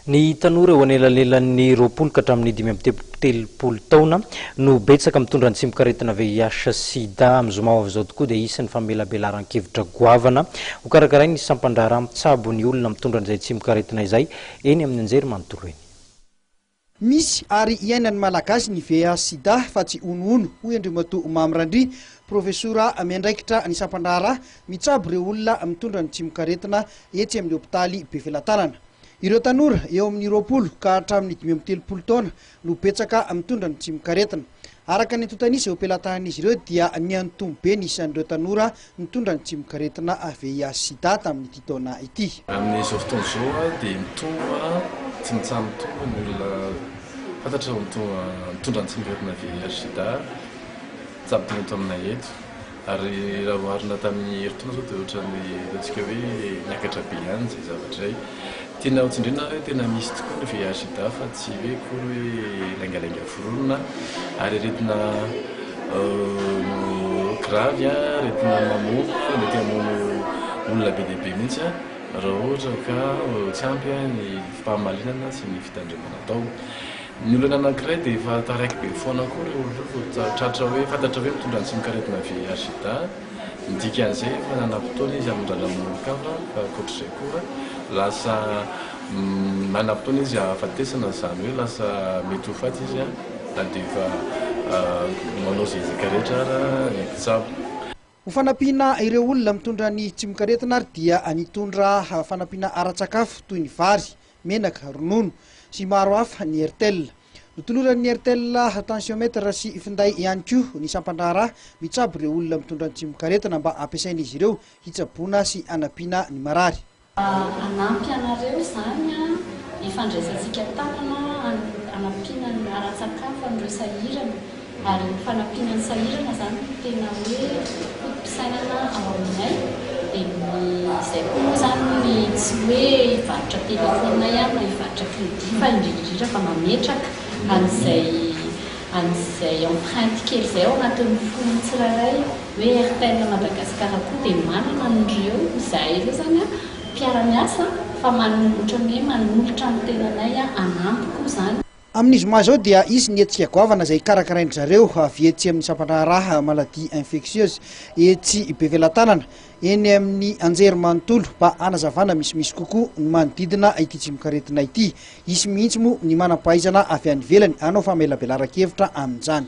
Ny tanora eo anelalelan'ny 20 ka hatramin'ny 5 taona no betsaka mitondra ny tsimikaretina VIH sida amizao avy zao tokoa dia isan'ny famelabelaran-kevitra goavana ho karakarainy ny sampandrara mitsabo ny olona mitondra an'izay tsimikaretina izay eny amin'ny anjery manontolo eny. Misy ary iainan'ny malagasy ny VIH sida fa tsy onono hoy Andriamatoa Mamrandry, profesora miandraikitra ny sampandrara mitsabo ireo olona mitondra ny tsimikaretina etsy amin'ny hopitaly Bevelantanana. Ireo tanora eo amin'ny 20 ka hatramin'ny 13 taona no betsaka mitondra ny tsimikaretina. Araka ny antontanisy eo ampelantanan'izy ireo dia niantombo be ny isan'ireo tanora mitondra ny tsimikaretina VIH sida tamin'ity taona ity. Amin'izao fotoana izao dia mitombo tsy mitsaha mitombo ny olona fantatra mitondra ny tsimikaretina VIH sida tsabo teto aminay eto. Ary raha oharina tamin'ny herintaona zao dia ohatran'ny ataontsika hoe niakatra be ihany izay zavatra izay. Tena hotsindrina hoe tena misy tokoa ny VIH sida fa tsy hoe kory hoe lengalenga foronina ary retina gravy retina mamono mety hamono olona be dia be mihitsy raha ohatra ka tsy ampy ny fahamalinana sy ny fitandremana atao. Ny olona anankiray dia efa taraiky be foana koa ireo olona tratra hoe fantatra hoe mitondra ny tsimikaretina VIH sida. Midika an'izay fa nanam-potoana izy amin-dranamon'olon-kafa fa ankoatr'izay koa lasa manam-potoana izy ahafatesana izany hoe lasa mety ho faty izy na dia efa manao zezika rehetra raha ny tsabo. Ho fanampiana ireo olona mitondra ny tsimikaretina ary dia nitondra fanampiana ara-tsakafo toy ny vary, menaka, ronono sy maro hafa ny Airtel. Notoloran'ny Airtel tensiomètre sy finday ihany koa ny sampandrara mitsabo ireo olona mitondra ny tsimikaretina mba ampiasain'izy ireo hitsaboana sy hanampiana ny marary. Anampy anareo izany ifandraisantsika tanana hanampiana ny ara-tsakafo an'ireo sahirana ary ny fanampiana ny sahirana izany tena hoe fotom-pisainana ao aminay dia izay koa izany ny tsy hoe hivarotra telefona ihany na hivarotra crédit fa indrindrindrindra fa mametraka an'izay empreinte kely izay ao anatin'ny foniny tsirairay hoe Airtel Madagasikara koa dia manana an'ireo izay ireo izany mpiara-miasa fa manolotra hoe manolotra ny tenanay anampy koa izany. Amin'izy mazao dia izy ny hetsika goavana izay karakarain'ny zareo avy etsy amin'ny sampandrara maladie infectieuse etsy Bevelantanana eny amin'ny anjery manontolo mba hanazavana misimisy kokoa ny manodidina ity tsimikaretina ity. Isy mihitsy moa ny manam-pahaizana avy any ivelany hanao famelabelaran-kevitra amin'izany.